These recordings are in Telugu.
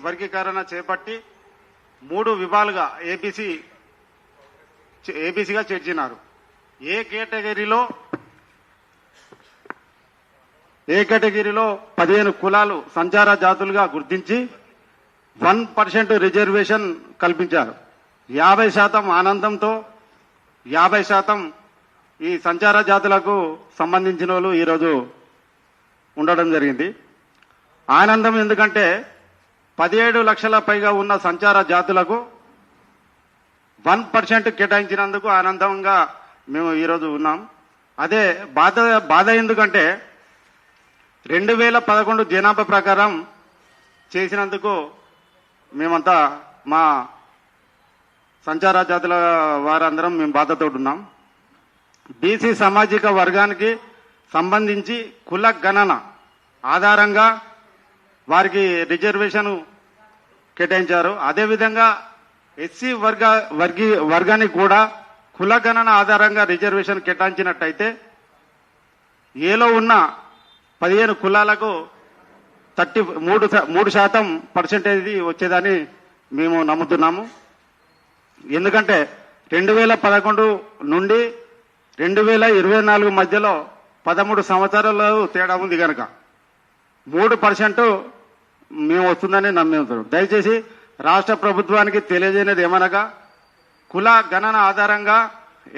వర్గీకరణ చేపట్టి 3 విభాగాలుగా ఏబీసీగా చేర్చినారు. ఏ కేటగిరీలో 15 కులాలు సంచార జాతులుగా గుర్తించి 1% రిజర్వేషన్ కల్పించారు. 50% ఆనందంతో 50% ఈ సంచార జాతులకు సంబంధించిన వాళ్ళు ఈరోజు ఉండడం జరిగింది. ఆనందం ఎందుకంటే 17 లక్షల పైగా ఉన్న సంచార జాతులకు 1% కేటాయించినందుకు ఆనందంగా మేము ఈరోజు ఉన్నాం. అదే బాధ ఎందుకంటే 2011 జనాభా ప్రకారం చేసినందుకు మేమంతా మా సంచార జాతుల వారందరం మేము బాధతో ఉన్నాం. బీసీ సామాజిక వర్గానికి సంబంధించి కుల గణన ఆధారంగా వారికి రిజర్వేషన్ కేటాయించారు. అదేవిధంగా ఎస్సీ వర్గానికి కూడా కుల గణన ఆధారంగా రిజర్వేషన్ కేటాయించినట్టయితే ఏలో ఉన్న 15 కులాలకు 3% వచ్చేదని మేము నమ్ముతున్నాము. ఎందుకంటే 2011 నుండి 2024 మధ్యలో 13 సంవత్సరాలు తేడా ఉంది కనుక 3% మేము వస్తుందని నమ్ముతున్నాం. దయచేసి రాష్ట్ర ప్రభుత్వానికి తెలియజేయనిది ఏమనగా కుల గణన ఆధారంగా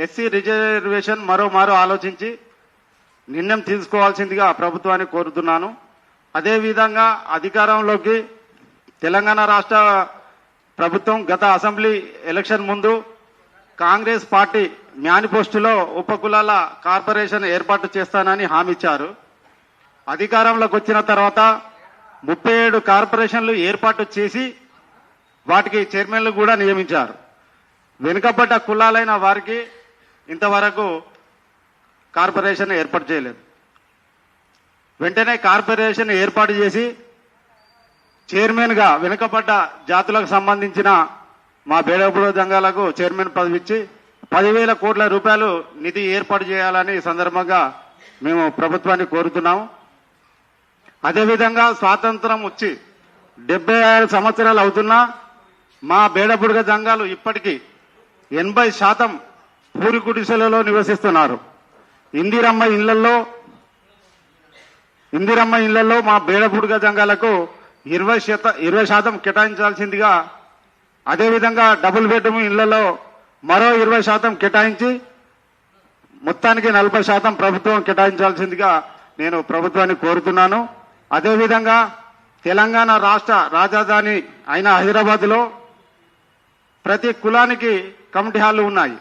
ఎస్సీ రిజర్వేషన్ మరోమారు ఆలోచించి నిర్ణయం తీసుకోవాల్సిందిగా ప్రభుత్వాన్ని కోరుతున్నాను. అదేవిధంగా అధికారంలోకి తెలంగాణ రాష్ట్ర ప్రభుత్వం గత అసెంబ్లీ ఎలక్షన్ ముందు కాంగ్రెస్ పార్టీ మేనిఫెస్టోలో ఉపకులాల కార్పొరేషన్ ఏర్పాటు చేస్తానని హామీ ఇచ్చారు. అధికారంలోకి వచ్చిన తర్వాత 37 కార్పొరేషన్లు ఏర్పాటు చేసి వాటికి చైర్మన్లు కూడా నియమించారు. వెనుకబడ్డ కులాలైన వారికి ఇంతవరకు కార్పొరేషన్ ఏర్పాటు చేయలేదు. వెంటనే కార్పొరేషన్ ఏర్పాటు చేసి చైర్మన్గా వెనుకబడ్డ జాతులకు సంబంధించిన మా బేడపుడు జంగాలకు చైర్మన్ పదవి ఇచ్చి 10,000 కోట్ల రూపాయలు నిధి ఏర్పాటు చేయాలని సందర్భంగా మేము ప్రభుత్వాన్ని కోరుతున్నాము. అదేవిధంగా స్వాతంత్రం వచ్చి 76 సంవత్సరాలు అవుతున్నా మా బేడపుడుగ జంగాలు ఇప్పటికీ 80% పూరి గుడిసెలలో నివసిస్తున్నారు. ఇందిరమ్మ ఇళ్లలో మా బేడపుడుగ జంగాలకు 20% కేటాయించాల్సిందిగా, అదేవిధంగా డబుల్ బెడ్రూమ్ ఇళ్లలో మరో 20% కేటాయించి మొత్తానికి 40% ప్రభుత్వం కేటాయించాల్సిందిగా నేను ప్రభుత్వాన్ని కోరుతున్నాను. అదేవిధంగా తెలంగాణ రాష్ట్ర రాజధాని అయిన హైదరాబాద్లో ప్రతి కులానికి కమిటీ హాళ్లు ఉన్నాయి.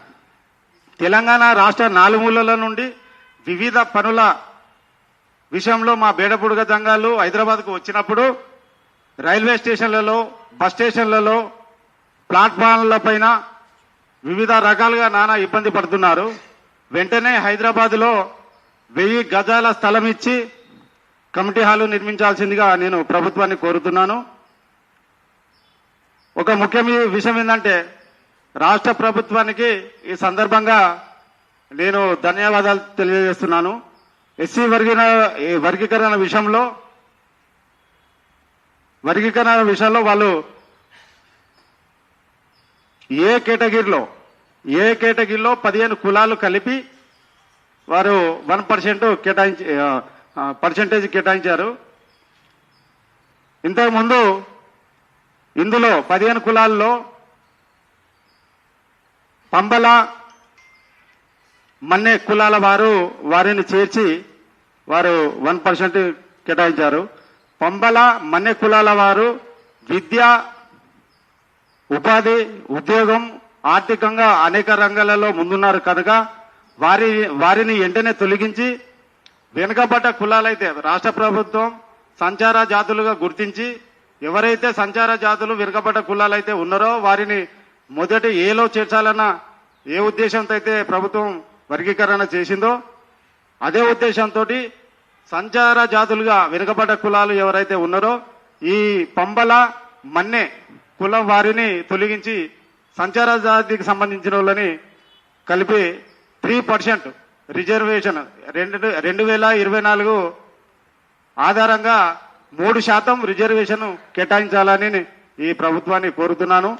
తెలంగాణ రాష్ట్ర నాలుమూలల నుండి వివిధ పనుల విషయంలో మా బేడపుడుగ జంగాలు హైదరాబాద్కు వచ్చినప్పుడు రైల్వే స్టేషన్లలో, బస్ స్టేషన్లలో, ప్లాట్ఫామ్ల పైన వివిధ రకాలుగా నానా ఇబ్బంది పడుతున్నారు. వెంటనే హైదరాబాద్లో 1000 గజాల స్థలం ఇచ్చి కమిటీ హాలు నిర్మించాల్సిందిగా నేను ప్రభుత్వాన్ని కోరుతున్నాను. ఒక ముఖ్యమైన విషయం ఏంటంటే రాష్ట్ర ప్రభుత్వానికి ఈ సందర్భంగా నేను ధన్యవాదాలు తెలియజేస్తున్నాను. ఎస్సీ వర్గీకరణ విషయంలో వాళ్ళు ఏ కేటగిరీలో 15 కులాలు కలిపి వారు 1% కేటాయించారు. ఇంతకుముందు ఇందులో 15 కులాల్లో పంబల మన్నె కులాల వారిని చేర్చి వారు 1% కేటాయించారు. పంబల మన్నె కులాల వారు విద్య, ఉపాధి, ఉద్యోగం, ఆర్థికంగా అనేక రంగాలలో ముందున్నారు కనుక వారిని వెంటనే తొలగించి వెనుకబడ్డ కులాలైతే రాష్ట్ర ప్రభుత్వం సంచార జాతులుగా గుర్తించి ఎవరైతే సంచార జాతులు వెనుకబడ్డ కులాలైతే ఉన్నారో వారిని మొదటి ఏలో చేర్చాలన్న ఏ ఉద్దేశంతో అయితే ప్రభుత్వం వర్గీకరణ చేసిందో అదే ఉద్దేశంతో సంచార జాతులుగా వెనుకబడ్డ కులాలు ఎవరైతే ఉన్నారో ఈ పంబల మన్నె కులం వారిని తొలగించి సంచార జాతికి సంబంధించిన వాళ్ళని కలిపి 3% రిజర్వేషన్ 2024 ఆధారంగా 3% రిజర్వేషన్ కేటాయించాలని ఈ ప్రభుత్వాన్ని కోరుతున్నాను.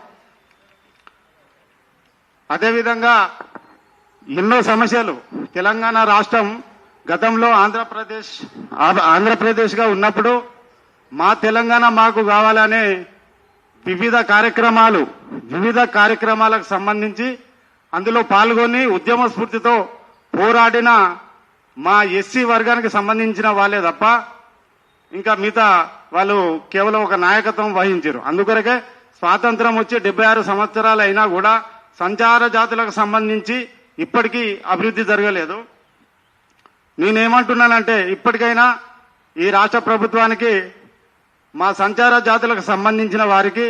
అదేవిధంగా ఎన్నో సమస్యలు తెలంగాణ రాష్ట్రం గతంలో ఆంధ్రప్రదేశ్గా ఉన్నప్పుడు మా తెలంగాణ మాకు కావాలనే వివిధ కార్యక్రమాలకు సంబంధించి అందులో పాల్గొని ఉద్యమ స్ఫూర్తితో పోరాడిన మా ఎస్సీ వర్గానికి సంబంధించిన వాళ్ళే తప్ప ఇంకా మిగతా వాళ్ళు కేవలం ఒక నాయకత్వం వహించారు. అందుకొరకే స్వాతంత్రం వచ్చి 76 సంవత్సరాలు అయినా కూడా సంచార జాతులకు సంబంధించి ఇప్పటికీ అభివృద్ధి జరగలేదు. నేనేమంటున్నానంటే ఇప్పటికైనా ఈ రాష్ట్ర ప్రభుత్వానికి మా సంచార జాతులకు సంబంధించిన వారికి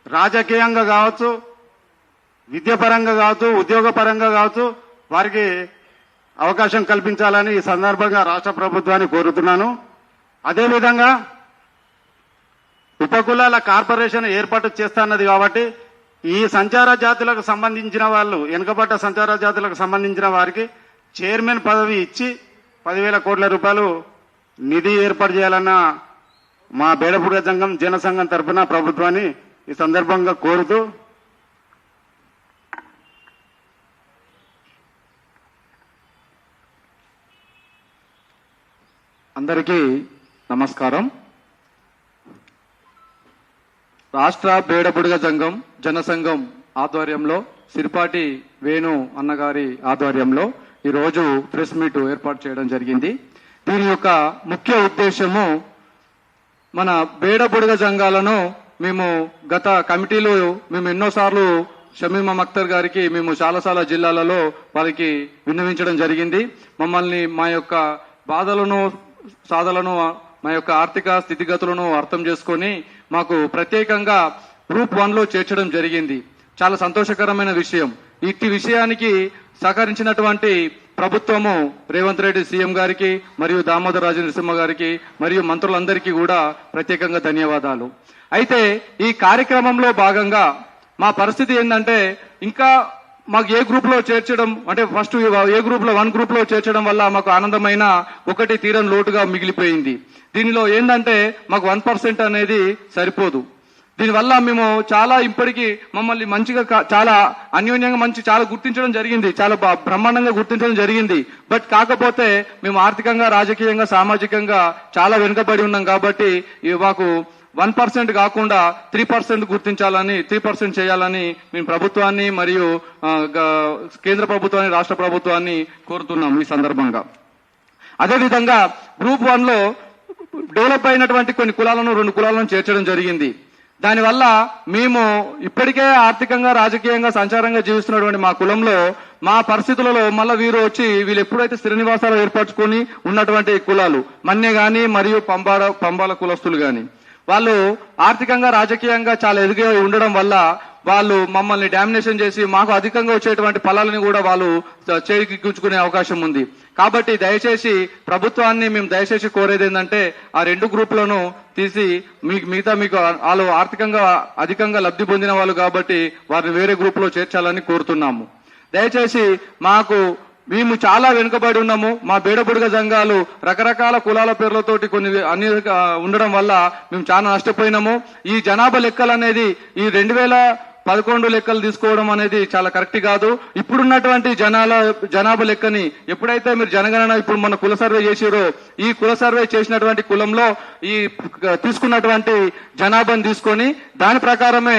రాజకీయంగా కావచ్చు, విద్యాపరంగా కావచ్చు, ఉద్యోగపరంగా కావచ్చు వారికి అవకాశం కల్పించాలని ఈ సందర్భంగా రాష్ట్ర ప్రభుత్వాన్ని కోరుతున్నాను. అదేవిధంగా ఉపకులాల కార్పొరేషన్ ఏర్పాటు చేస్తున్నది కాబట్టి ఈ సంచార జాతులకు సంబంధించిన వాళ్ళు వెనుకబడ్డ సంచార జాతులకు సంబంధించిన వారికి చైర్మన్ పదవి ఇచ్చి 10,000 కోట్ల రూపాయలు నిధి ఏర్పాటు చేయాలన్న మా బేడపుడ సంఘం జనసంఘం తరఫున ప్రభుత్వాన్ని ఈ సందర్భంగా కోరుతూ అందరికీ నమస్కారం. రాష్ట్ర బేడబుడుగ సంఘం జనసంఘం ఆధ్వర్యంలో సిరిపాటి వేణు అన్నగారి ఆధ్వర్యంలో ఈరోజు ప్రెస్ మీట్ ఏర్పాటు చేయడం జరిగింది. దీని యొక్క ముఖ్య ఉద్దేశము మన బేడబుడుగ సంఘాలను మేము గత కమిటీలో మేము ఎన్నోసార్లు షమీమ్ అఖ్తర్ గారికి మేము చాలా జిల్లాలలో వారికి విన్నవించడం జరిగింది. మమ్మల్ని మా యొక్క బాధలను సాధలను మా యొక్క ఆర్థిక స్థితిగతులను అర్థం చేసుకొని మాకు ప్రత్యేకంగా గ్రూప్ 1లో చేర్చడం జరిగింది. చాలా సంతోషకరమైన విషయం. ఇట్టి విషయానికి సహకరించినటువంటి ప్రభుత్వము రేవంత్ రెడ్డి సీఎం గారికి మరియు దామోదర్ రాజు నరసింహ గారికి మరియు మంత్రులందరికీ కూడా ప్రత్యేకంగా ధన్యవాదాలు. అయితే ఈ కార్యక్రమంలో భాగంగా మా పరిస్థితి ఏంటంటే ఇంకా మాకు ఏ గ్రూప్ లో చేర్చడం అంటే ఫస్ట్ ఏ గ్రూప్ లో 1 గ్రూప్ లో చేర్చడం వల్ల మాకు ఆనందమైన ఒకటి తీరని లోటుగా మిగిలిపోయింది. దీనిలో ఏంటంటే మాకు 1% అనేది సరిపోదు. దీనివల్ల మేము చాలా ఇప్పటికీ మమ్మల్ని మంచిగా చాలా అన్యోన్యంగా చాలా గుర్తించడం జరిగింది, చాలా బ్రహ్మాండంగా గుర్తించడం జరిగింది. బట్ కాకపోతే మేము ఆర్థికంగా రాజకీయంగా సామాజికంగా చాలా వెనుకబడి ఉన్నాం కాబట్టి మాకు 1% కాకుండా 3% గుర్తించాలని 3% చేయాలని మేము ప్రభుత్వాన్ని మరియు కేంద్ర ప్రభుత్వాన్ని రాష్ట్ర ప్రభుత్వాన్ని కోరుతున్నాం ఈ సందర్భంగా. అదేవిధంగా గ్రూప్ 1లో డెవలప్ అయినటువంటి కొన్ని కులాలను 2 కులాలను చేర్చడం జరిగింది. దానివల్ల మేము ఇప్పటికే ఆర్థికంగా రాజకీయంగా సంచారంగా జీవిస్తున్నటువంటి మా కులంలో మా పరిస్థితులలో మళ్ళీ వీళ్ళు ఎప్పుడైతే స్థిర నివాసాలు ఏర్పరచుకొని ఉన్నటువంటి కులాలు మన్య గాని మరియు పంబాల కులస్తులు గాని వాళ్ళు ఆర్థికంగా రాజకీయంగా చాలా ఎదిగి ఉండడం వల్ల వాళ్ళు మమ్మల్ని డామినేషన్ చేసి మాకు అధికంగా వచ్చేటువంటి ఫలాలని కూడా వాళ్ళు చేయించుకునే అవకాశం ఉంది. కాబట్టి దయచేసి ప్రభుత్వాన్ని మేము దయచేసి కోరేది ఏంటంటే ఆ 2 గ్రూపులను తీసి మీకు వాళ్ళు ఆర్థికంగా అధికంగా లబ్ధి పొందిన వాళ్ళు కాబట్టి వారిని వేరే గ్రూప్ లో చేర్చాలని కోరుతున్నాము. దయచేసి మేము చాలా వెనుకబడి ఉన్నాము. మా బేడబుడుగ సంఘాలు రకరకాల కులాల పేర్లతోటి కొన్ని అన్ని ఉండడం వల్ల మేము చాలా నష్టపోయినాము. ఈ జనాభా లెక్కలు అనేది ఈ 2011 లెక్కలు తీసుకోవడం అనేది చాలా కరెక్ట్ కాదు. ఇప్పుడున్నటువంటి జనాభా లెక్కని ఎప్పుడైతే మీరు జనగణన ఇప్పుడు మన కుల సర్వే చేసిరో ఈ కుల సర్వే చేసినటువంటి కులంలో ఈ తీసుకున్నటువంటి జనాభాను తీసుకొని దాని ప్రకారమే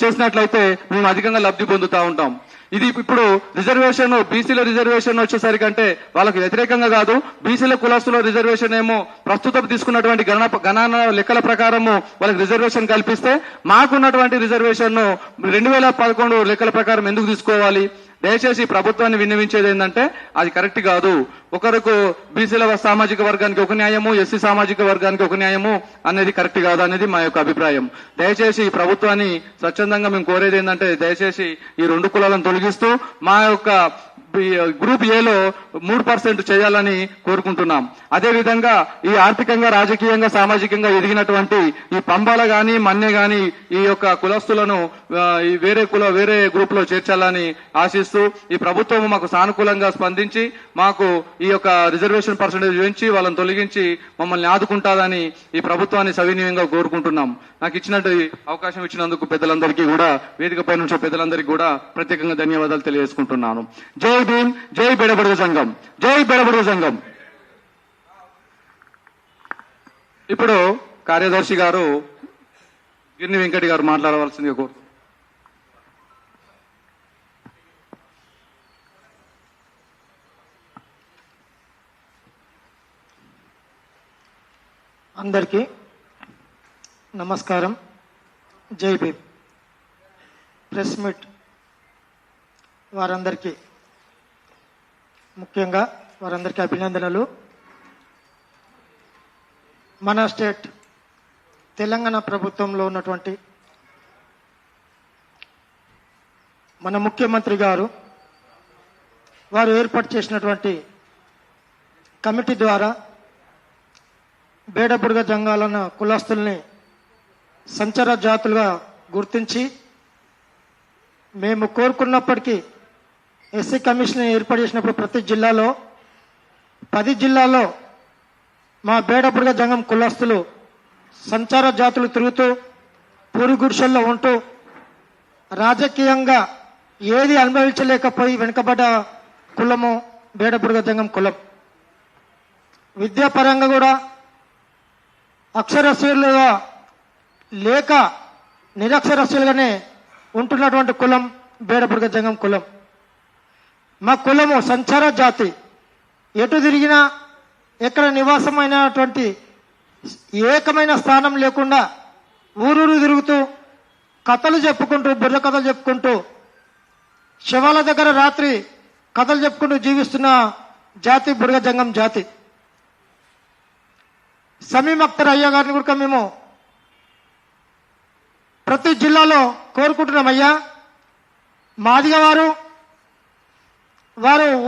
చేసినట్లయితే మేము అధికంగా లబ్ధి పొందుతా ఉంటాం. ఇది ఇప్పుడు రిజర్వేషన్ బీసీల రిజర్వేషన్ వచ్చేసరికంటే వాళ్ళకి వ్యతిరేకంగా కాదు. బీసీల కులస్తుల రిజర్వేషన్ ఏమో ప్రస్తుతం తీసుకున్నటువంటి గణన లెక్కల ప్రకారము వాళ్ళకి రిజర్వేషన్ కల్పిస్తే మాకున్నటువంటి రిజర్వేషన్ 2011 లెక్కల ప్రకారం ఎందుకు తీసుకోవాలి? దయచేసి ప్రభుత్వాన్ని విన్నవించేది ఏంటంటే అది కరెక్ట్ కాదు. ఒకరికి బీసీల సామాజిక వర్గానికి ఒక న్యాయము, ఎస్సీ సామాజిక వర్గానికి ఒక న్యాయము అనేది కరెక్ట్ కాదు అనేది మా యొక్క అభిప్రాయం. దయచేసి ప్రభుత్వాన్ని స్వచ్ఛందంగా మేము కోరేది ఏంటంటే దయచేసి ఈ 2 కులాలను తొలగిస్తూ మా యొక్క గ్రూప్ ఏలో 3% చేయాలని కోరుకుంటున్నాం. అదేవిధంగా ఈ ఆర్థికంగా, రాజకీయంగా, సామాజికంగా ఎదిగినటువంటి ఈ పంబాల గాని, మన్య గాని ఈ యొక్క కులస్తులను ఈ వేరే గ్రూప్ లో చేర్చాలని ఆశిస్తూ ఈ ప్రభుత్వం మాకు సానుకూలంగా స్పందించి మాకు ఈ యొక్క రిజర్వేషన్ పర్సెంటేజ్ పెంచి వాళ్ళని తొలగించి మమ్మల్ని ఆదుకుంటాదని ఈ ప్రభుత్వాన్ని సవినీయంగా కోరుకుంటున్నాం. నాకు ఇచ్చినట్టు అవకాశం ఇచ్చినందుకు పెద్దలందరికీ కూడా, వేదికపై నుంచి పెద్దలందరికీ కూడా ప్రత్యేకంగా ధన్యవాదాలు తెలియజేసుకుంటున్నాను. జై భీమ్, జై బేడబడుగు సంఘం, జై బేడబడుగు సంఘం. ఇప్పుడు కార్యదర్శి గారు గిర్ని వెంకటి గారు మాట్లాడవలసిందిగా కోరు. అందరికీ నమస్కారం. జై భీమ్. ప్రెస్ మీట్ వారందరికీ, ముఖ్యంగా వారందరికీ అభినందనలు. మన స్టేట్ తెలంగాణ ప్రభుత్వంలో ఉన్నటువంటి మన ముఖ్యమంత్రి గారు వారు ఏర్పాటు చేసినటువంటి కమిటీ ద్వారా బేడబుడుగ జంగాలన్న కులస్తుల్ని సంచార జాతులుగా గుర్తించి మేము కోరుకున్నప్పటికీ ఎస్సీ కమిషన్ ఏర్పాటు చేసినప్పుడు ప్రతి జిల్లాలో 10 జిల్లాల్లో మా బేడబుడుగ జంగం కులస్తులు సంచార జాతులు తిరుగుతూ పూరి గుడిసెల్లో ఉంటూ రాజకీయంగా ఏది అనుభవించలేకపోయి వెనుకబడ్డ కులము బేడబుడుగ జంగం కులం. విద్యాపరంగా కూడా అక్షరస్యులుగా లేక నిరక్షరస్యులుగానే ఉంటున్నటువంటి కులం బేడబుడుగ జంగం కులం. మా కులము సంచార జాతి. ఎటు తిరిగినా ఎక్కడ నివాసమైనటువంటి ఏకమైన స్థానం లేకుండా ఊరూరు తిరుగుతూ కథలు చెప్పుకుంటూ, బుర్ర కథలు చెప్పుకుంటూ, శవాల దగ్గర రాత్రి కథలు చెప్పుకుంటూ జీవిస్తున్న జాతి బుడుగ జంగం జాతి. సమీం అఖ్తర్ అయ్యా గారిని కూడా మేము ప్రతి జిల్లాలో కోరుకుంటున్నాం. అయ్యా మాదిగ వారు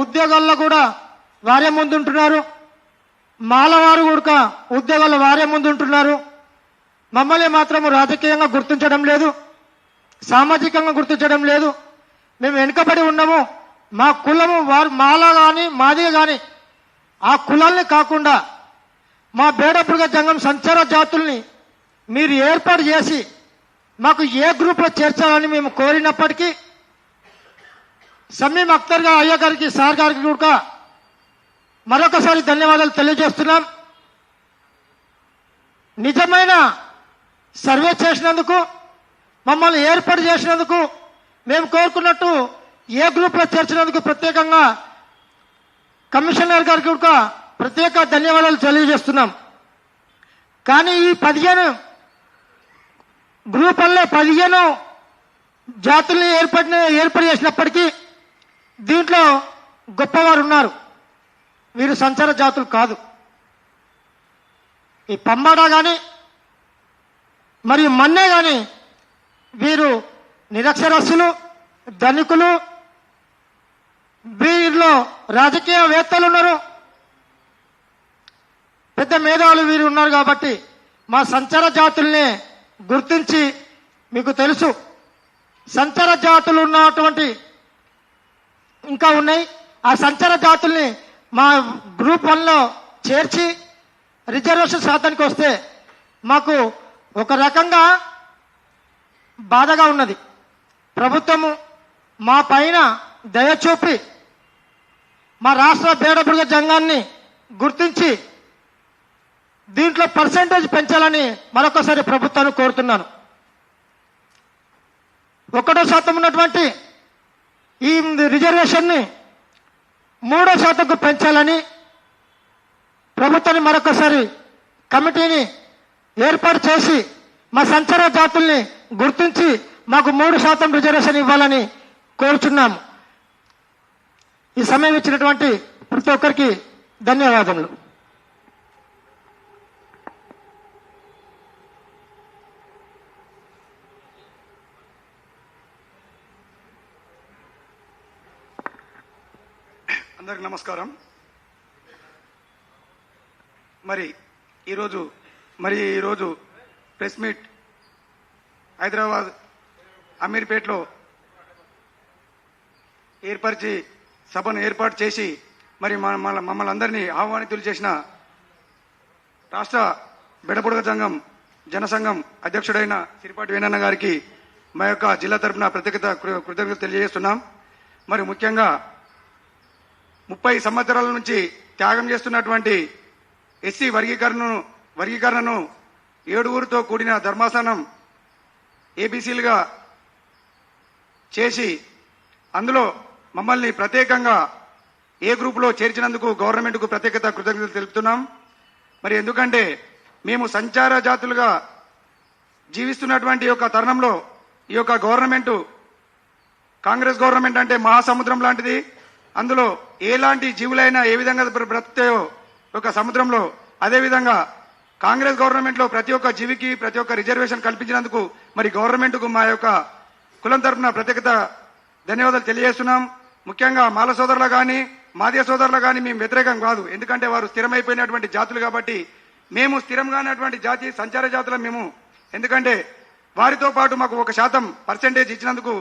ఉద్యోగాల్లో కూడా వారే ముందుంటున్నారు, మాలవారు కూడా ఉద్యోగాల్లో వారే ముందుంటున్నారు. మమ్మల్ని మాత్రం రాజకీయంగా గుర్తించడం లేదు, సామాజికంగా గుర్తించడం లేదు. మేము వెనుకబడి ఉన్నాము. మా కులము వారు మాల కానీ మాదిగ కానీ ఆ కులాల్ని కాకుండా మా బేడబుడుగ జంగం సంచార జాతుల్ని మీరు ఏర్పాటు చేసి మాకు ఏ గ్రూప్లో చేర్చాలని మేము కోరినప్పటికీ సమీం అఖ్తర్ గారు అయ్య గారికి, సార్ గారికి కూడా మరొకసారి ధన్యవాదాలు తెలియజేస్తున్నాం. నిజమైన సర్వే చేసినందుకు, మమ్మల్ని ఏర్పాటు చేసినందుకు, మేము కోరుకున్నట్టు ఏ గ్రూప్లో చేర్చినందుకు ప్రత్యేకంగా కమిషనర్ గారికి కూడా ప్రత్యేక ధన్యవాదాలు తెలియజేస్తున్నాం. కానీ ఈ 15 గ్రూపుల్లో 15 జాతుల్ని ఏర్పాటు చేసినప్పటికీ దీంట్లో గొప్పవారు ఉన్నారు. వీరు సంచార జాతులు కాదు. ఈ పంబాడ కానీ మరియు మన్నే కానీ వీరు నిరక్షరస్సులు, ధనికులు. వీరిలో రాజకీయవేత్తలు ఉన్నారు, పెద్ద మేధావులు వీరు ఉన్నారు. కాబట్టి మా సంచార జాతుల్ని గుర్తించి, మీకు తెలుసు సంచార జాతులు ఉన్నటువంటి ఇంకా ఉన్నాయి, ఆ సంచార జాతుల్ని మా గ్రూప్ 1లో చేర్చి రిజర్వేషన్ శాతానికి వస్తే మాకు ఒక రకంగా బాధగా ఉన్నది. ప్రభుత్వము మా పైన దయ చూపి మా రాష్ట్ర బేడబుడుగ జంగాన్ని గుర్తించి దీంట్లో పర్సెంటేజ్ పెంచాలని మరొకసారి ప్రభుత్వాన్ని కోరుతున్నాను. 1% ఉన్నటువంటి ఈ రిజర్వేషన్ని 3% పెంచాలని ప్రభుత్వాన్ని మరొకసారి కమిటీని ఏర్పాటు చేసి మా సంచార జాతుల్ని గుర్తించి మాకు 3% రిజర్వేషన్ ఇవ్వాలని కోరుచున్నాము. ఈ సమయం ఇచ్చినటువంటి ప్రతి ఒక్కరికి ధన్యవాదములు. అందరికి నమస్కారం. మరి ఈరోజు ప్రెస్ మీట్ హైదరాబాద్ అమీర్పేటలో సభను ఏర్పాటు చేసి మరి మమ్మల్ని అందరినీ ఆహ్వానితులు చేసిన రాష్ట్ర బెడబుడగ సంఘం జనసంఘం అధ్యక్షుడైన సిరిపాటి వేణన్న గారికి మా యొక్క జిల్లా తరఫున ప్రత్యేకత కృతజ్ఞతలు తెలియజేస్తున్నాం. మరి ముఖ్యంగా 30 సంవత్సరాల నుంచి త్యాగం చేస్తున్నటువంటి ఎస్సీ వర్గీకరణను 7 కూడిన ధర్మాసనం ఏబీసీలుగా చేసి అందులో మమ్మల్ని ప్రత్యేకంగా ఏ గ్రూపులో చేర్చినందుకు గవర్నమెంట్కు ప్రత్యేకత కృతజ్ఞతలు తెలుపుతున్నాం. మరి ఎందుకంటే మేము సంచార జాతులుగా జీవిస్తున్నటువంటి యొక్క తరుణంలో ఈ యొక్క గవర్నమెంట్ కాంగ్రెస్ గవర్నమెంట్ అంటే మహాసముద్రం లాంటిది. అందులో ఎలాంటి జీవులైనా ఏ విధంగా బ్రతుకుతాయో ఒక సముద్రంలో, అదేవిధంగా కాంగ్రెస్ గవర్నమెంట్ లో ప్రతి ఒక్క జీవికి ప్రతి ఒక్క రిజర్వేషన్ కల్పించినందుకు మరి గవర్నమెంట్ కు మా యొక్క కులం తరఫున ప్రత్యేకత ధన్యవాదాలు తెలియజేస్తున్నాం. ముఖ్యంగా మాల సోదరులు కానీ మాదిగ సోదరులు కానీ మేము వ్యతిరేకం కాదు. ఎందుకంటే వారు స్థిరమైపోయినటువంటి జాతులు కాబట్టి మేము స్థిరంగా ఉన్నటువంటి జాతి సంచార జాతులం మేము. ఎందుకంటే వారితో పాటు మాకు 1% ఇచ్చినందుకు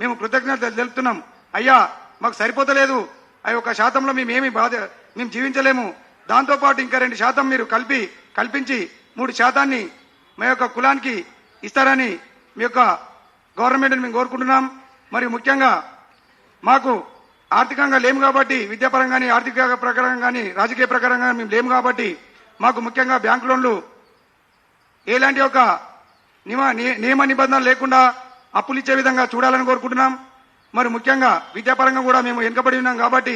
మేము కృతజ్ఞతలు తెలుపుతున్నాం. అయ్యా మాకు సరిపోతలేదు, ఆ 1%లో మేము జీవించలేము, దాంతోపాటు ఇంకా 2% మీరు కల్పించి 3% మా యొక్క కులానికి ఇస్తారని మీ యొక్క గవర్నమెంట్ని మేము కోరుకుంటున్నాం. మరి ముఖ్యంగా మాకు ఆర్థికంగా లేము కాబట్టి, విద్యాపరంగా కానీ ఆర్థిక ప్రకారంగా కానీ రాజకీయ ప్రకారంగా మేము లేము కాబట్టి మాకు ముఖ్యంగా బ్యాంకు లోన్లు ఎలాంటి ఒక నియమ నిబంధనలు లేకుండా అప్పులు ఇచ్చే విధంగా చూడాలని కోరుకుంటున్నాం. మరి ముఖ్యంగా విద్యాపరంగా కూడా మేము వెనుకబడి ఉన్నాం కాబట్టి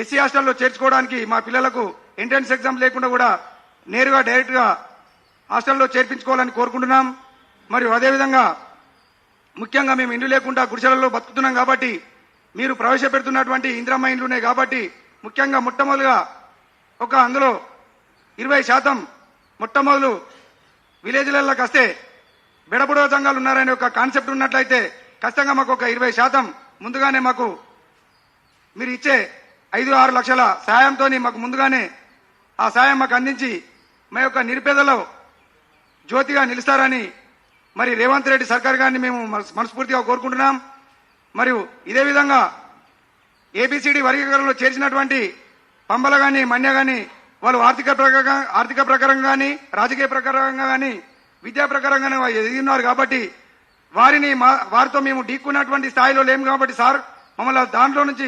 ఎస్సీ హాస్టల్లో చేర్చుకోవడానికి మా పిల్లలకు ఎంట్రన్స్ ఎగ్జామ్ లేకుండా కూడా నేరుగా డైరెక్ట్గా హాస్టల్లో చేర్పించుకోవాలని కోరుకుంటున్నాం. మరియు అదేవిధంగా ముఖ్యంగా మేము ఇండ్లు లేకుండా గుడిసెలలో బతుకుతున్నాం కాబట్టి మీరు ప్రవేశపెడుతున్నటువంటి ఇందిరమ్మ ఇండ్లున్నాయి కాబట్టి ముఖ్యంగా మొట్టమొదలుగా అందులో 20% మొట్టమొదలు విలేజ్లలోకి వస్తే బెడబుడవ సంఘాలు ఉన్నారనే ఒక కాన్సెప్ట్ ఉన్నట్లయితే ఖచ్చితంగా మాకు 20% ముందుగానే మాకు మీరు ఇచ్చే 5-6 లక్షల సాయంతో మాకు ముందుగానే ఆ సాయం మాకు అందించి మా యొక్క నిరుపేదలో జ్యోతిగా నిలుస్తారని మరి రేవంత్ రెడ్డి సర్కార్ గారిని మేము మనస్ఫూర్తిగా కోరుకుంటున్నాం. మరియు ఇదే విధంగా ఏబిసిడి వర్గీకరణలో చేర్చినటువంటి పంబల కానీ మన్య కానీ వాళ్ళు ఆర్థిక ప్రకారంగా కానీ రాజకీయ ప్రకారంగా కానీ విద్యా ప్రకారంగానే ఎదిగినారు కాబట్టి వారితో మేము ఢీక్కున్నటువంటి స్థాయిలో లేము కాబట్టి సార్ మమ్మల్ని దాంట్లో నుంచి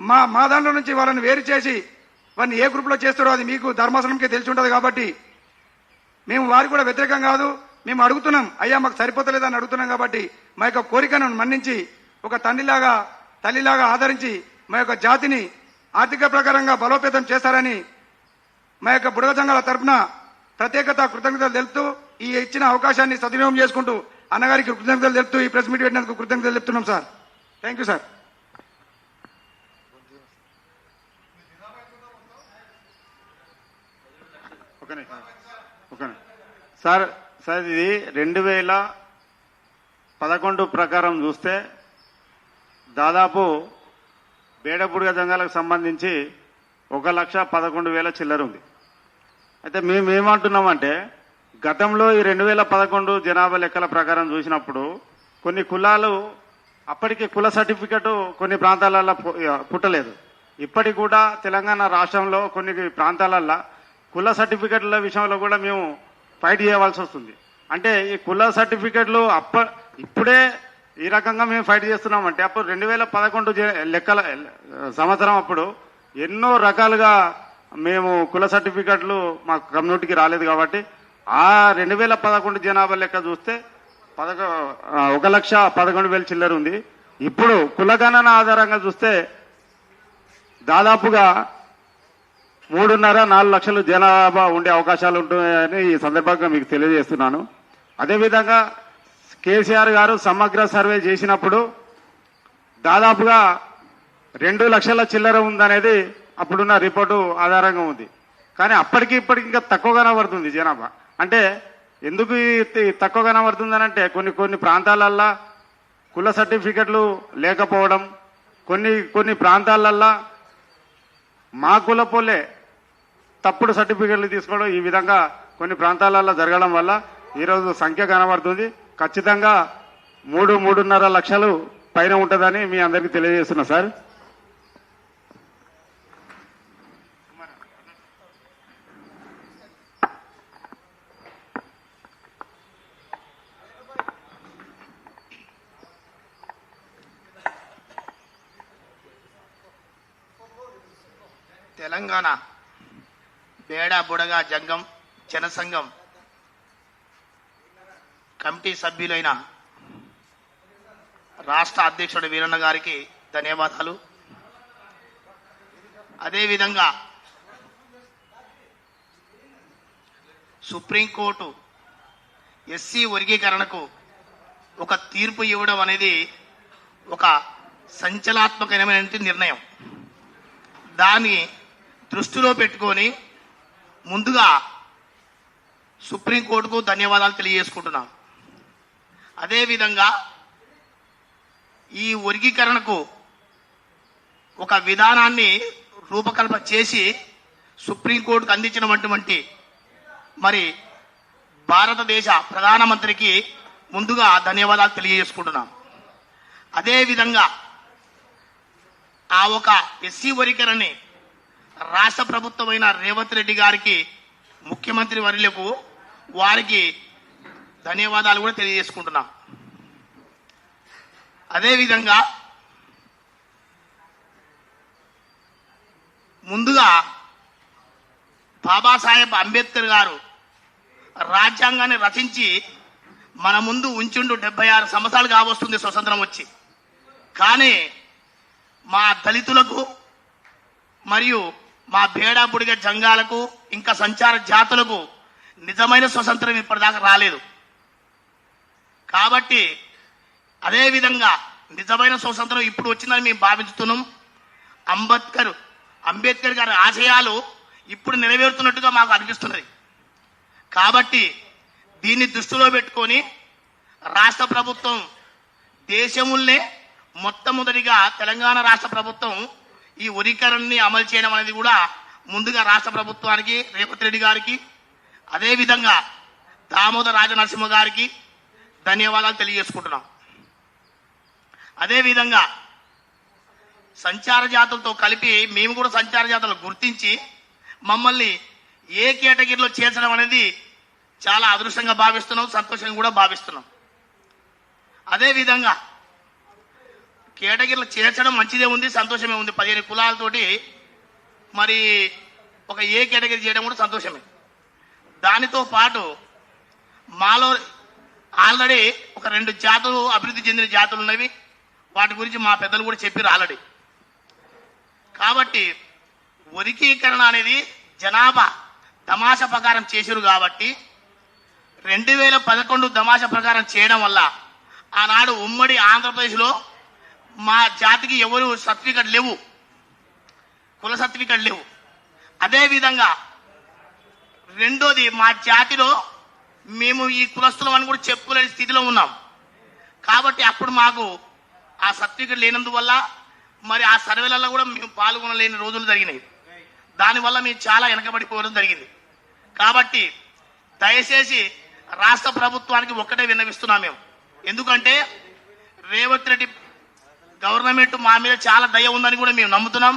మా దాంట్లో నుంచి వాళ్ళని వేరు చేసి వారిని ఏ గ్రూప్లో చేస్తారో అది మీకు ధర్మాసనంకే తెలిసి ఉంటుంది కాబట్టి మేము వారికి కూడా వ్యతిరేకం కాదు. మేము అడుగుతున్నాం, అయ్యా మాకు సరిపోతలేదని అడుగుతున్నాం కాబట్టి మా యొక్క కోరికను మన్నించి ఒక తల్లిలాగా ఆదరించి మా యొక్క జాతిని ఆర్థిక ప్రకారంగా బలోపేతం చేస్తారని మా యొక్క బుడగ సంఘాల తరఫున కృతజ్ఞతలు తెలుపుతూ ఈ ఇచ్చిన అవకాశాన్ని సద్వినియోగం చేసుకుంటూ అన్నగారికి కృతజ్ఞతలు తెలుపుతూ ఈ ప్రెస్ మీట్ పెట్టినందుకు కృతజ్ఞతలు తెలుపుతున్నాం sir. Thank you sir. Sir ఇది 2011 ప్రకారం చూస్తే దాదాపు బేడబుడిగ సంఘాలకు సంబంధించి 1,11,000 చిల్లర ఉంది. అయితే మేమేమంటున్నామంటే గతంలో ఈ 2011 జనాభా లెక్కల ప్రకారం చూసినప్పుడు కొన్ని కులాలు అప్పటికి కుల సర్టిఫికెట్ కొన్ని ప్రాంతాలలో పుట్టలేదు. ఇప్పటికి కూడా తెలంగాణ రాష్ట్రంలో కొన్ని ప్రాంతాలలో కుల సర్టిఫికెట్ల విషయంలో కూడా మేము ఫైట్ చేయవలసి వస్తుంది. అంటే ఈ కుల సర్టిఫికెట్లు ఇప్పుడే ఈ రకంగా మేము ఫైట్ చేస్తున్నామంటే అప్పుడు 2011 లెక్కల సంవత్సరం అప్పుడు ఎన్నో రకాలుగా మేము కుల సర్టిఫికెట్లు మా కమ్యూనిటీకి రాలేదు కాబట్టి ఆ 2011 జనాభా లెక్క చూస్తే 1,11,000 చిల్లర ఉంది. ఇప్పుడు కులగణన ఆధారంగా చూస్తే దాదాపుగా 3.5-4 లక్షలు జనాభా ఉండే అవకాశాలు ఉంటాయని ఈ సందర్భంగా మీకు తెలియజేస్తున్నాను. అదేవిధంగా కేసీఆర్ గారు సమగ్ర సర్వే చేసినప్పుడు దాదాపుగా 2 లక్షల చిల్లర ఉందనేది అప్పుడున్న రిపోర్టు ఆధారంగా ఉంది. కానీ అప్పటికి ఇప్పటికి ఇంకా తక్కువ కనబడుతుంది జనాభా. అంటే ఎందుకు తక్కువ కనబడుతుందని అంటే కొన్ని ప్రాంతాలల్లో కుల సర్టిఫికెట్లు లేకపోవడం, కొన్ని ప్రాంతాలల్లో మా కులపోలే తప్పుడు సర్టిఫికెట్లు తీసుకోవడం ఈ విధంగా కొన్ని ప్రాంతాలలో జరగడం వల్ల ఈరోజు సంఖ్య కనబడుతుంది. ఖచ్చితంగా 3-3.5 లక్షలు పైన ఉంటుందని మీ అందరికీ తెలియజేస్తున్నా సార్. తెలంగాణ బేడ బుడగ జంగం జనసంఘం కమిటీ సభ్యులైన రాష్ట్ర అధ్యక్షుడు వీరన్న గారికి ధన్యవాదాలు. అదేవిధంగా సుప్రీంకోర్టు ఎస్సీ వర్గీకరణకు ఒక తీర్పు ఇవ్వడం అనేది ఒక సంచలనాత్మకమైన నిర్ణయం. దాన్ని దృష్టిలో పెట్టుకొని ముందుగా సుప్రీంకోర్టుకు ధన్యవాదాలు తెలియజేసుకుంటున్నాం. అదేవిధంగా ఈ వర్గీకరణకు ఒక విధానాన్ని రూపకల్పన చేసి సుప్రీంకోర్టుకు అందించినటువంటి మరి భారతదేశ ప్రధానమంత్రికి ముందుగా ధన్యవాదాలు తెలియజేసుకుంటున్నాం. అదేవిధంగా ఆ ఒక ఎస్సీ వర్గీకరణని రాష్ట్ర ప్రభుత్వమైన రేవంత్ రెడ్డి గారికి ముఖ్యమంత్రి వర్యులకు వారికి ధన్యవాదాలు కూడా తెలియజేసుకుంటున్నాం. అదేవిధంగా ముందుగా బాబాసాహెబ్ అంబేద్కర్ గారు రాజ్యాంగాన్ని రచించి మన ముందు ఉంచుండు 76 సంవత్సరాలు కావస్తుంది స్వతంత్రం వచ్చి. కానీ మా దళితులకు మరియు మా బేడా బుడిగ జంగాలకు ఇంకా సంచార జాతులకు నిజమైన స్వతంత్రం ఇప్పటిదాకా రాలేదు. కాబట్టి అదేవిధంగా నిజమైన స్వతంత్రం ఇప్పుడు వచ్చిందని మేము భావిస్తున్నాం. అంబేద్కర్ గారి ఆశయాలు ఇప్పుడు నెరవేరుతున్నట్టుగా మాకు అనిపిస్తున్నది. కాబట్టి దీన్ని దృష్టిలో పెట్టుకొని రాష్ట్ర ప్రభుత్వం దేశముల్నే మొట్టమొదటిగా తెలంగాణ రాష్ట్ర ప్రభుత్వం ఈ వర్గీకరణని అమలు చేయడం అనేది కూడా ముందుగా రాష్ట్ర ప్రభుత్వానికి రేవంత్ రెడ్డి గారికి అదేవిధంగా దామోదర రాజనరసింహ గారికి ధన్యవాదాలు తెలియజేసుకుంటున్నాం. అదేవిధంగా సంచార జాతులతో కలిపి మేము కూడా సంచార జాతులు గుర్తించి మమ్మల్ని ఏ కేటగిరీలో చేర్చడం అనేది చాలా అదృష్టంగా భావిస్తున్నాం, సంతోషంగా కూడా భావిస్తున్నాం. అదేవిధంగా కేటగిరీలో చేర్చడం మంచిదే ఉంది, సంతోషమే ఉంది. 15 కులాలతోటి మరి ఒక ఏ కేటగిరీ చేయడం కూడా సంతోషమే. దానితో పాటు మాలో ఆల్రెడీ ఒక 2 జాతులు అభివృద్ధి చెందిన జాతులు ఉన్నవి. వాటి గురించి మా పెద్దలు కూడా చెప్పారు ఆల్రెడీ. కాబట్టి వర్గీకరణ అనేది జనాభా తమాషా ప్రకారం చేశారు కాబట్టి 2011 తమాషా ప్రకారం చేయడం వల్ల ఆనాడు ఉమ్మడి ఆంధ్రప్రదేశ్లో మా జాతికి ఎవరు సర్టిఫికెట్ లేవు, కుల సర్టిఫికెట్ లేవు. అదేవిధంగా రెండోది మా జాతిలో మేము ఈ కులస్తులం అని కూడా చెప్పుకోలేని స్థితిలో ఉన్నాం. కాబట్టి అప్పుడు మాకు ఆ సర్టిఫికెట్ లేనందువల్ల మరి ఆ సర్వేలలో కూడా మేము పాల్గొనలేని రోజులు జరిగినాయి. దానివల్ల మేము చాలా వెనకబడిపోవడం జరిగింది. కాబట్టి దయచేసి రాష్ట్ర ప్రభుత్వానికి ఒక్కటే విన్నవిస్తున్నాం మేము. ఎందుకంటే రేవంత్ రెడ్డి గవర్నమెంట్ మా మీద చాలా దయ ఉందని కూడా మేము నమ్ముతున్నాం.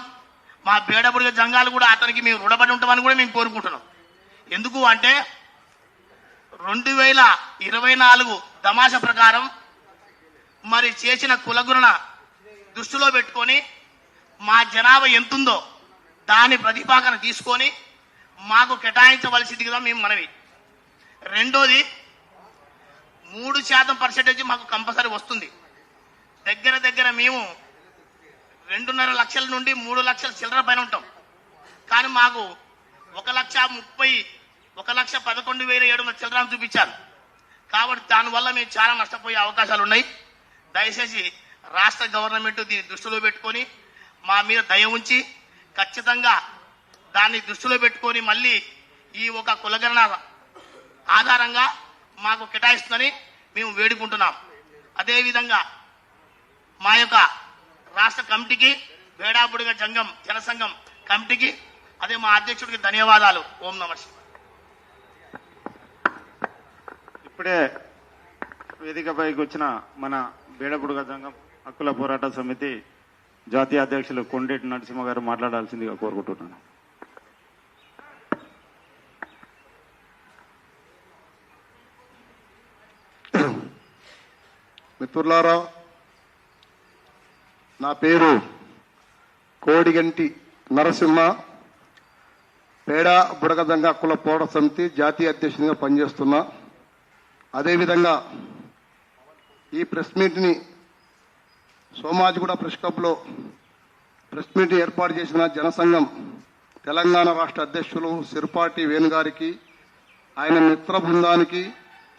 మా బేడబుడిగ జంగాలు కూడా అతనికి మేము రుణపడి ఉంటామని కూడా మేము కోరుకుంటున్నాం. ఎందుకు అంటే 2024 తమాషా ప్రకారం మరి చేసిన కులగణన దృష్టిలో పెట్టుకొని మా జనాభా ఎంతుందో దాని ప్రతిపాదన తీసుకొని మాకు కేటాయించవలసిందిగా మేము మనవి. రెండోది 3% మాకు కంపల్సరీ వస్తుంది. దగ్గర మేము 2.5 లక్షల నుండి 3 లక్షల చిల్లర పైన ఉంటాం. కానీ మాకు 1,11,700 చిల్లర చూపించారు. కాబట్టి దానివల్ల మేము చాలా నష్టపోయే అవకాశాలు ఉన్నాయి. దయచేసి రాష్ట్ర గవర్నమెంట్ దీన్ని దృష్టిలో పెట్టుకొని మా మీద దయ ఉంచి ఖచ్చితంగా దాన్ని దృష్టిలో పెట్టుకొని మళ్ళీ ఈ ఒక కులగణన ఆధారంగా మాకు కేటాయిస్తుందని మేము వేడుకుంటున్నాం. అదేవిధంగా మా యొక్క రాష్ట్ర కమిటీకి, బేడాబుడిగ జంగం జనసంఘం కమిటీకి, అదే మా అధ్యక్షుడికి ధన్యవాదాలు. ఓం నమః శివాయ. ఇప్పుడే వేదికపైకి వచ్చిన మన బేడబుడుగ సంఘం హక్కుల పోరాట సమితి జాతీయ అధ్యక్షులు కొండేటి నరసింహ గారు మాట్లాడాల్సిందిగా కోరుకుంటున్నాను. మిత్రులారా, నా పేరు కోడిగంటి నరసింహ, పేడ బుడగదంగ హక్కుల పోరాట సమితి జాతీయ అధ్యక్షునిగా పనిచేస్తున్నా. అదేవిధంగా ఈ ప్రెస్ మీట్ని సోమాజిగూడ ప్రెస్ క్లబ్లో ప్రెస్ మీట్ ఏర్పాటు చేసిన జనసంఘం తెలంగాణ రాష్ట్ర అధ్యక్షులు సిరిపాటి వేణుగారికి, ఆయన మిత్ర బృందానికి,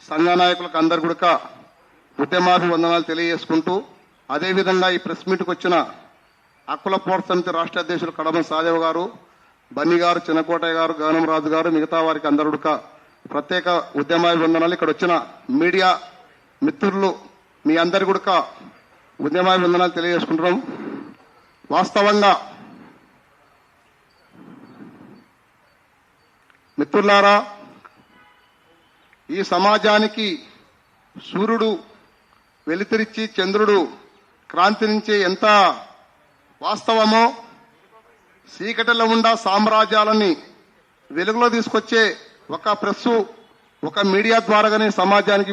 సంఘ నాయకులకు అందరు కూడా ఉద్యమాభివందనాలు తెలియజేసుకుంటూ, అదేవిధంగా ఈ ప్రెస్ మీట్కి వచ్చిన హక్కుల పోరాట సమితి రాష్ట్ర అధ్యక్షులు కడమ సాదేవ్ గారు, బన్ని గారు, చిన్నకోటయ్య గారు, గగనం రాజు గారు, మిగతా వారికి అందరు ప్రత్యేక ఉద్యమాభివందనాలు. ఇక్కడ వచ్చిన మీడియా మిత్రులు మీ అందరి కూడా ఉద్యమాభివందనాలు తెలియజేసుకుంటున్నాం. వాస్తవంగా మిత్రులారా, ఈ సమాజానికి సూర్యుడు వెలుతురిచ్చి చంద్రుడు క్రాంతినించే ఎంత వాస్తవమో, చీకటిలో ఉండ సామ్రాజ్యాలని వెలుగులో తీసుకొచ్చే ఒక ప్రెస్సు, ఒక మీడియా ద్వారాగానే సమాజానికి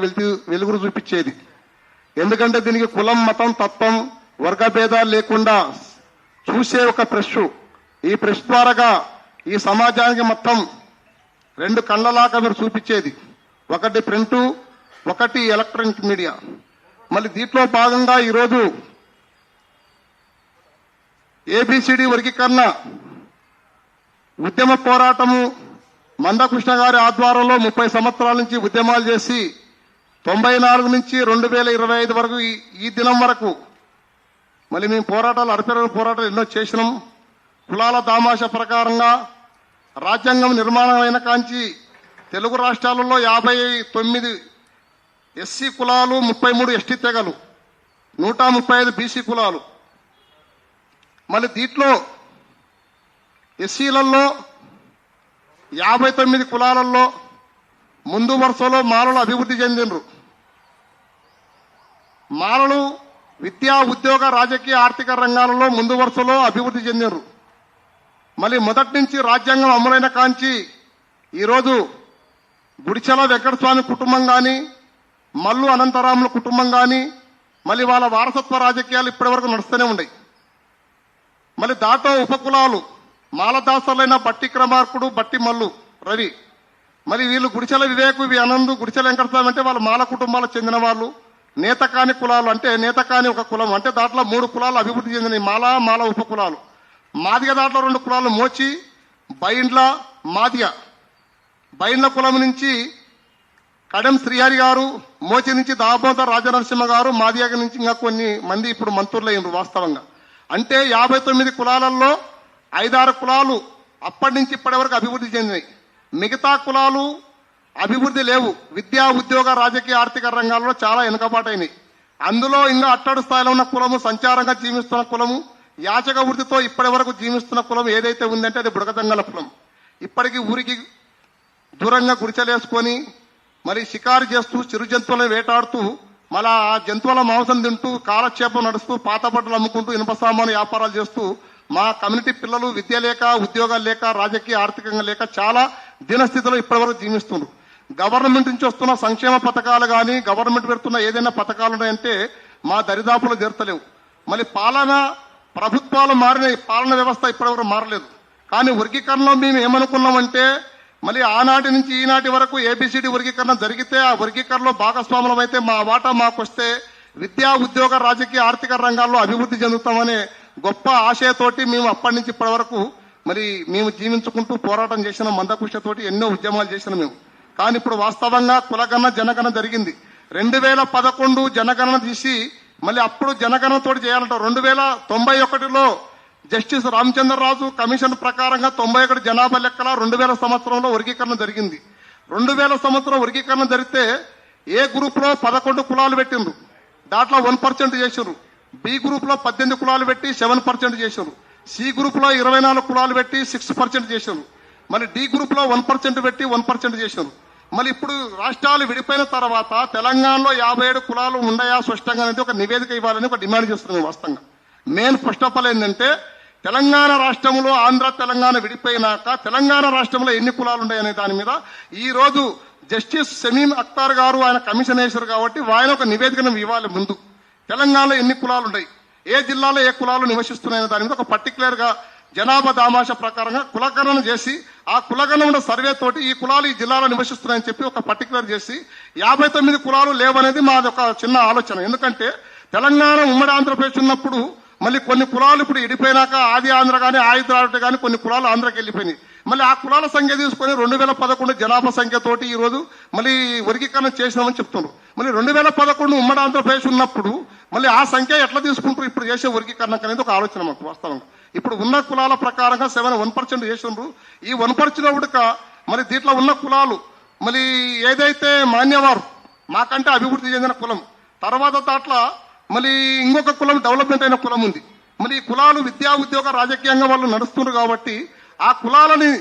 వెలుగురు చూపించేది. ఎందుకంటే దీనికి కులం, మతం, తత్వం, వర్గ భేదాలు లేకుండా చూసే ఒక ప్రెస్. ఈ ప్రెస్ ద్వారాగా ఈ సమాజానికి మొత్తం రెండు కళ్ళలాగా మీరు చూపించేది. ఒకటి ప్రింటు, ఒకటి ఎలక్ట్రానిక్ మీడియా. మళ్ళీ దీంట్లో భాగంగా ఈరోజు ఏబిసిడి వర్గీకరణ ఉద్యమ పోరాటము మందకృష్ణ గారి ఆధ్వర్యంలో 30 సంవత్సరాల నుంచి ఉద్యమాలు చేసి 94 నుంచి 2025 వరకు ఈ దినం వరకు మళ్ళీ మేము పోరాటాలు, అరపెరగని పోరాటాలు ఎన్నో చేసినాం. కులాల దామాష ప్రకారంగా రాజ్యాంగం నిర్మాణం అయిన కాంచి తెలుగు రాష్ట్రాలలో 59 ఎస్సీ కులాలు, 33 ఎస్టీ తెగలు, 135 బీసీ కులాలు. మళ్ళీ దీంట్లో ఎస్సీలలో 59 కులాలలో ముందు వరుసలో మాలలు అభివృద్ధి చెందినరు. మాలలు విద్యా, ఉద్యోగ, రాజకీయ, ఆర్థిక రంగాలలో ముందు వరుసలో అభివృద్ధి చెందినరు. మళ్ళీ మొదటి నుంచి రాజ్యాంగం అమలైన కాంచి ఈరోజు గుడిచెల వెంకటస్వామి కుటుంబం కానీ, మల్లు అనంతరాముల కుటుంబం కానీ, మళ్ళీ వాళ్ళ వారసత్వ రాజకీయాలు ఇప్పటి వరకు నడుస్తూనే ఉన్నాయి. మళ్ళీ దాంట్లో ఉపకులాలు మాలదాసులైన బట్టి క్రమార్కుడు, బట్టి మల్లు రవి, మరి వీళ్ళు గుడిచెల వివేకు, అనందు, గుడిచెల వెంకటస్వామి అంటే వాళ్ళ మాల కుటుంబాలకు చెందిన వాళ్ళు. నేతకాని కులాలు అంటే నేతకాని ఒక కులం అంటే దాంట్లో 3 కులాలు అభివృద్ధి చెందినవి, మాల ఉపకులాలు. మాదిగ దాంట్లో 2 కులాలు, మోచి, బైండ్ల, మాదిగ. బైండ్ల కులం నుంచి కడెం శ్రీహరి గారు, మోచి నుంచి దామోదర్ రాజనరసింహ గారు, మాదిగ నుంచి ఇంకా కొన్ని మంది ఇప్పుడు మంత్రులు అయినరు. వాస్తవంగా అంటే 59 కులాలలో 5-6 కులాలు అప్పటి నుంచి ఇప్పటి వరకు అభివృద్ధి చెందినాయి. మిగతా కులాలు అభివృద్ధి లేవు. విద్యా, ఉద్యోగ, రాజకీయ, ఆర్థిక రంగాల్లో చాలా వెనుకబాటైనాయి. అందులో ఇంకా అట్టడు స్థాయిలో ఉన్న కులము, సంచారంగా జీవిస్తున్న కులము, యాచక వృత్తితో ఇప్పటి వరకు జీవిస్తున్న కులం ఏదైతే ఉందంటే అది బుడగదంగల కులం. ఇప్పటికీ ఊరికి దూరంగా గుడిచెలేసుకొని మరి షికారు చేస్తూ, చిరు జంతువులను వేటాడుతూ, మళ్ళా ఆ జంతువుల మాంసం తింటూ, కాలక్షేపం నడుస్తూ, పాత బట్టలు అమ్ముకుంటూ, ఇనుప సామాను వ్యాపారాలు చేస్తూ మా కమ్యూనిటీ పిల్లలు విద్య లేక, ఉద్యోగాలు లేక, రాజకీయ, ఆర్థికంగా లేక చాలా దీనస్థితిలో ఇప్పటివరకు జీవిస్తున్నారు. గవర్నమెంట్ నుంచి వస్తున్న సంక్షేమ పథకాలు కానీ, గవర్నమెంట్ పెడుతున్న ఏదైనా పథకాలు ఉన్నాయంటే మా దరిదాపులు చేరతలేవు. మళ్ళీ పాలన, ప్రభుత్వాలు మారినాయి, పాలన వ్యవస్థ ఇప్పటివరకు మారలేదు. కానీ వర్గీకరణలో మేము ఏమనుకున్నామంటే మళ్ళీ ఆనాటి నుంచి ఈనాటి వరకు ఏబిసిడి వర్గీకరణ జరిగితే ఆ వర్గీకరణలో భాగస్వాములం అయితే మా వాటా మాకు వస్తే విద్యా, ఉద్యోగ, రాజకీయ, ఆర్థిక రంగాల్లో అభివృద్ధి చెందుతామనే గొప్ప ఆశయతోటి మేము అప్పటి నుంచి ఇప్పటి వరకు మరి మేము జీవించుకుంటూ పోరాటం చేసిన మందకృష్ణతోటి ఎన్నో ఉద్యమాలు చేసిన మేము. కానీ ఇప్పుడు వాస్తవంగా కులగణన, జనగణన జరిగింది. 2011 జనగణన తీసి మళ్ళీ అప్పుడు జనగణనతోటి చేయాలంట. 1991లో జస్టిస్ రామచంద్రరాజు కమిషన్ ప్రకారంగా 91 జనాభా లెక్కల 2000 సంవత్సరంలో వర్గీకరణ జరిగింది. 2000 సంవత్సరం వర్గీకరణ జరిగితే ఏ గ్రూప్ లో 11 కులాలు పెట్టిండ్రు, దాంట్లో 1% చేసిండ్రు. బి గ్రూప్ లో 18 కులాలు పెట్టి 7% చేశారు. సి గ్రూప్ లో 24 కులాలు పెట్టి 6% చేశారు. మళ్ళీ డి గ్రూప్ లో 1% పెట్టి 1% చేశారు. మళ్ళీ ఇప్పుడు రాష్ట్రాలు విడిపోయిన తర్వాత తెలంగాణలో 57 కులాలు ఉన్నాయా స్పష్టంగా అనేది ఒక నివేదిక ఇవ్వాలని ఒక డిమాండ్ చేస్తున్నాం. వాస్తవంగా మెయిన్ ఫస్ట్ ఆఫ్ ఆల్ ఏంటంటే తెలంగాణ రాష్ట్రంలో ఆంధ్ర తెలంగాణ విడిపోయినాక తెలంగాణ రాష్ట్రంలో ఎన్ని కులాలు ఉన్నాయనే దాని మీద ఈ రోజు జస్టిస్ షమీం అఖ్తార్ గారు ఆయన కమిషన్ వేశారు కాబట్టి ఆయన ఒక నివేదికను ఇవ్వాలి. ముందు తెలంగాణలో ఎన్ని కులాలు ఉన్నాయి, ఏ జిల్లాలో ఏ కులాలు నివసిస్తున్నాయనే దాని మీద ఒక పర్టికులర్ గా జనాభా దామాష ప్రకారంగా కులగణన చేసి ఆ కులగణన సర్వే తోటి ఈ కులాలు ఈ జిల్లాలో నివసిస్తున్నాయని చెప్పి ఒక పర్టికులర్ చేసి 59 కులాలు లేవనేది మాది ఒక చిన్న ఆలోచన. ఎందుకంటే తెలంగాణ ఉమ్మడి ఆంధ్రప్రదేశ్ ఉన్నప్పుడు మళ్ళీ కొన్ని కులాలు ఇప్పుడు ఇడిపోయినాక ఆది ఆంధ్ర కానీ ఆయుధారట కానీ కొన్ని కులాలు ఆంధ్రకి వెళ్ళిపోయినాయి. మళ్ళీ ఆ కులాల సంఖ్య తీసుకొని 2011 జనాభా సంఖ్యతోటి ఈ రోజు మళ్ళీ వర్గీకరణ చేసినామని చెప్తున్నారు. మళ్ళీ 2011 ఉమ్మడి ఆంధ్రప్రదేశ్ ఉన్నప్పుడు మళ్ళీ ఆ సంఖ్య ఎట్లా తీసుకుంటారు ఇప్పుడు చేసే వర్గీకరణ అనేది ఒక ఆలోచన మాకు వాస్తవంగా. ఇప్పుడు ఉన్న కులాల ప్రకారంగా 1% చేసిండ్రు. ఈ 1% ఉడక మరి దీంట్లో ఉన్న కులాలు మళ్ళీ ఏదైతే మాన్యవారు మాకంటే అభివృద్ధి చెందిన కులం తర్వాత దాంట్లో మళ్ళీ ఇంకొక కులం డెవలప్మెంట్ అయిన కులం ఉంది. మళ్ళీ ఈ కులాలు విద్యా ఉద్యోగ రాజకీయంగా వాళ్ళు నడుస్తున్నారు కాబట్టి ఆ కులాలని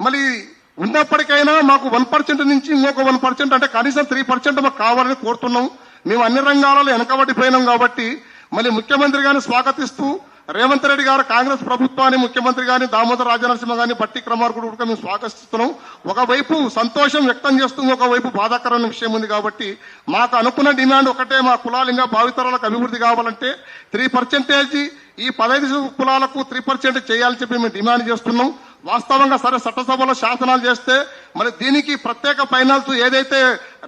మళ్ళీ ఉన్నప్పటికైనా మాకు 1% నుంచి ఇంకొక 1% అంటే కనీసం 3% మాకు కావాలని కోరుతున్నాం. మేము అన్ని రంగాలలో వెనకబడిపోయినాం కాబట్టి మళ్ళీ ముఖ్యమంత్రి గారిని స్వాగతిస్తూ రేవంత్ రెడ్డి గారు కాంగ్రెస్ ప్రభుత్వాన్ని ముఖ్యమంత్రి గారిని దామోదర రాజనరసింహ గారిని బట్టి క్రమార్కుడు కూడా మేము స్వాగతిస్తున్నాం. ఒకవైపు సంతోషం వ్యక్తం చేస్తూ ఒకవైపు బాధాకరమైన విషయం ఉంది కాబట్టి మాకు అనుకున్న డిమాండ్ ఒకటే, మా కులాలు ఇంకా భావితరాలకు అభివృద్ధి కావాలంటే 3% ఈ 15 కులాలకు 3% చేయాలని చెప్పి మేము డిమాండ్ చేస్తున్నాం. వాస్తవంగా సరే చట్టసభలో శాసనాలు చేస్తే మరి దీనికి ప్రత్యేక ఫైనాన్స్ ఏదైతే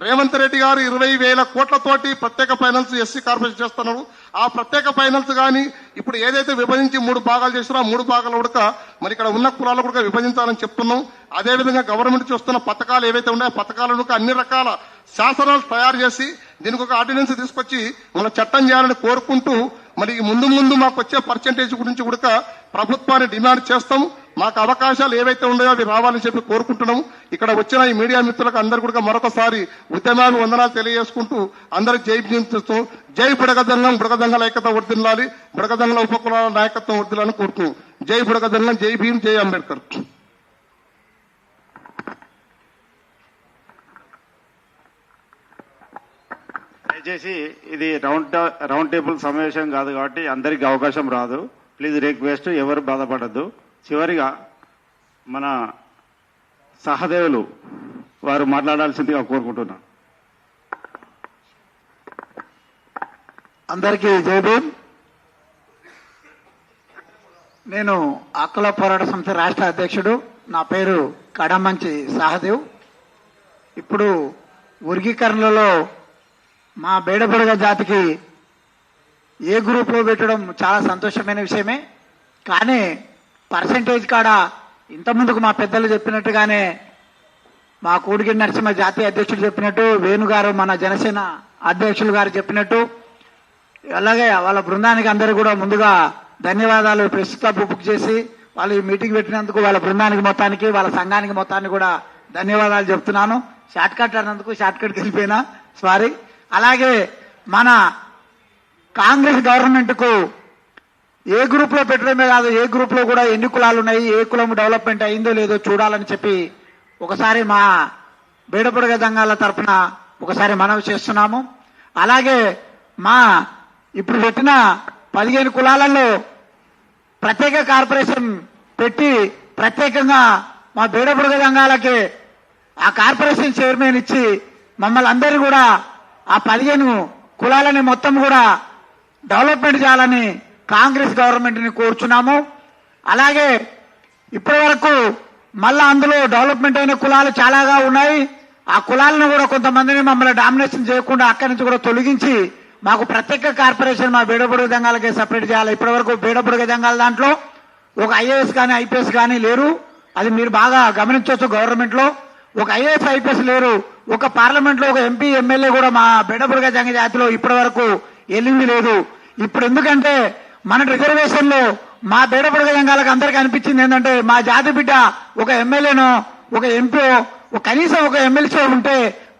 రేవంత్ రెడ్డి గారు 20,000 కోట్లతోటి ప్రత్యేక ఫైనాన్స్ ఎస్సీ కార్పొరేషన్ చేస్తున్నారు ఆ ప్రత్యేక ఫైనాన్స్ కానీ ఇప్పుడు ఏదైతే విభజించి 3 భాగాలు చేస్తారో ఆ 3 భాగాల ఉడక మరి ఇక్కడ ఉన్న కులాలు కూడా విభజించాలని చెప్తున్నాం. అదేవిధంగా గవర్నమెంట్ చూస్తున్న పథకాలు ఏవైతే ఉన్నాయో పథకాలను అన్ని రకాల శాసనాలు తయారు చేసి దీనికి ఒక ఆర్డినెన్స్ తీసుకొచ్చి మన చట్టం చేయాలని కోరుకుంటూ మరి ముందు ముందు మాకు వచ్చే పర్సెంటేజ్ గురించి కూడా ప్రభుత్వాన్ని డిమాండ్ చేస్తాం. మాకు అవకాశాలు ఏవైతే ఉన్నాయో అవి రావాలని చెప్పి కోరుకుంటున్నాం. ఇక్కడ వచ్చిన ఈ మీడియా మిత్రులకు అందరు కూడా మరొకసారి ఉద్యమాన్ని వందనాలు తెలియజేసుకుంటూ అందరికి జై చేస్తూ జై బుడగదంగం బుడగదంగల ఐక్యత వర్ధిల్లాలి, బుడగదంగల ఉపకులాల నాయకత్వం వర్ధిల్లాలని కోరుతున్నాం. జై బుడగదంగం, జై భీమ్, జై అంబేద్కర్. దయచేసి ఇది రౌండ్ టేబుల్ సమావేశం కాదు కాబట్టి అందరికి అవకాశం రాదు. ప్లీజ్ రిక్వెస్ట్, ఎవరు బాధపడద్దు. చివరిగా మన సహదేవులు వారు మాట్లాడాల్సిందిగా కోరుకుంటున్నాను. అందరికీ జై భీమ్. నేను హక్కుల పోరాట సమితి రాష్ట్ర అధ్యక్షుడు. నా పేరు కడమంచి సహదేవ్. ఇప్పుడు వర్గీకరణలో మా బేడబుడగ జాతికి ఏ గ్రూప్లో పెట్టడం చాలా సంతోషమైన విషయమే. కానీ పర్సెంటేజ్ కాడ ఇంతకుముందుకు మా పెద్దలు చెప్పినట్టుగానే మా కూడిగిరి నరసింహ జాతీయ అధ్యక్షుడు చెప్పినట్టు, వేణుగారు మన జనసేన అధ్యక్షులు గారు చెప్పినట్టు, అలాగే వాళ్ళ బృందానికి అందరూ కూడా ముందుగా ధన్యవాదాలు. ప్రెస్ క్లబ్ బుక్ చేసి వాళ్ళు ఈ మీటింగ్ పెట్టినందుకు వాళ్ళ బృందానికి మొత్తానికి వాళ్ళ సంఘానికి మొత్తానికి కూడా ధన్యవాదాలు చెప్తున్నాను. షార్ట్ కట్ అన్నందుకు షార్ట్ కట్కి వెళ్ళిపోయినా సారీ. అలాగే మన కాంగ్రెస్ గవర్నమెంట్ కు ఏ గ్రూప్ లో పెట్టడమే కాదు, ఏ గ్రూప్ లో కూడా ఎన్ని కులాలు ఉన్నాయి, ఏ కులం డెవలప్మెంట్ అయిందో లేదో చూడాలని చెప్పి ఒకసారి మా బేడబుడగ దంగాల తరఫున ఒకసారి మనవి చేస్తున్నాము. అలాగే మా ఇప్పుడు పెట్టిన 15 కులాలలో ప్రత్యేక కార్పొరేషన్ పెట్టి ప్రత్యేకంగా మా బేడబుడగ దంగాలకి ఆ కార్పొరేషన్ చైర్మన్ ఇచ్చి మమ్మల్ని అందరూ కూడా ఆ 15 కులాలని మొత్తం కూడా డెవలప్మెంట్ చేయాలని కాంగ్రెస్ గవర్నమెంట్ ని కోరుచున్నాము. అలాగే ఇప్పటి వరకు మళ్ళా అందులో డెవలప్మెంట్ అయిన కులాలు చాలాగా ఉన్నాయి. ఆ కులాలను కూడా కొంతమందిని మమ్మల్ని డామినేషన్ చేయకుండా అక్కడి నుంచి కూడా తొలగించి మాకు ప్రత్యేక కార్పొరేషన్ మా బేడబుడగ దంగాలకే సపరేట్ చేయాలి. ఇప్పటి వరకు బేడబుడగ దంగాల దాంట్లో ఒక ఐఏఎస్ కానీ ఐపీఎస్ కానీ లేరు. అది మీరు బాగా గమనించవచ్చు. గవర్నమెంట్ లో ఒక ఐఏఎస్ ఐపీఎస్ లేరు. ఒక పార్లమెంట్ లో ఒక ఎంపీ ఎమ్మెల్యే కూడా మా బేడబుడగ దంగ జాతిలో ఇప్పటి వరకు వెళ్ళింది లేదు. ఇప్పుడు ఎందుకంటే మన రిజర్వేషన్ లో మా బేడబుడగ దంగాలకు అందరికీ అనిపించింది ఏంటంటే మా జాతి బిడ్డ ఒక ఎమ్మెల్యేనో ఒక ఎంపీ కనీసం ఒక ఎమ్మెల్సీ ఉంటే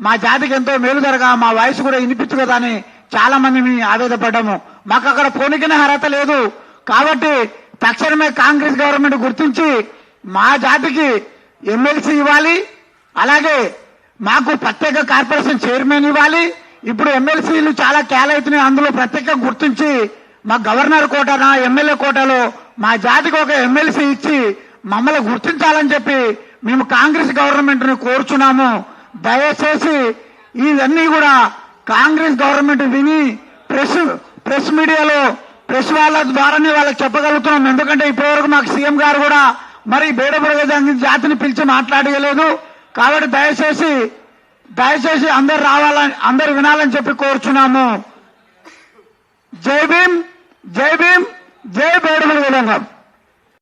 మా జాతికి ఎంతో మేలు జరగా, మా వాయిస్ కూడా వినిపించు కదా అని చాలా మంది ఆవేదపడ్డాము. మాకు అక్కడ పోనీకినే అర్హత లేదు. కాబట్టి తక్షణమే కాంగ్రెస్ గవర్నమెంట్ గుర్తించి మా జాతికి ఎమ్మెల్సీ ఇవ్వాలి, అలాగే మాకు ప్రత్యేక కార్పొరేషన్ చైర్మన్ ఇవ్వాలి. ఇప్పుడు ఎమ్మెల్సీలు చాలా కేలవుతున్నాయి, అందులో ప్రత్యేక గుర్తించి మా గవర్నర్ కోటనా ఎమ్మెల్యే కోటలో మా జాతికి ఒక ఎమ్మెల్సీ ఇచ్చి మమ్మల్ని గుర్తించాలని చెప్పి మేము కాంగ్రెస్ గవర్నమెంట్ ని కోరుచున్నాము. దయచేసి ఇవన్నీ కూడా కాంగ్రెస్ గవర్నమెంట్ విని ప్రెస్ మీడియాలో ప్రెస్ వాళ్ళ ద్వారానే వాళ్ళకి చెప్పగలుగుతున్నాం. ఎందుకంటే ఇప్పటివరకు మాకు సీఎం గారు కూడా మరి బేడబుడగ జాతిని పిలిచి మాట్లాడలేదు. కాబట్టి దయచేసి అందరు రావాలని అందరు వినాలని చెప్పి కోరుచున్నాము. జై భీమ్, జై భీమ్, జై బేడబుడగ జంగం.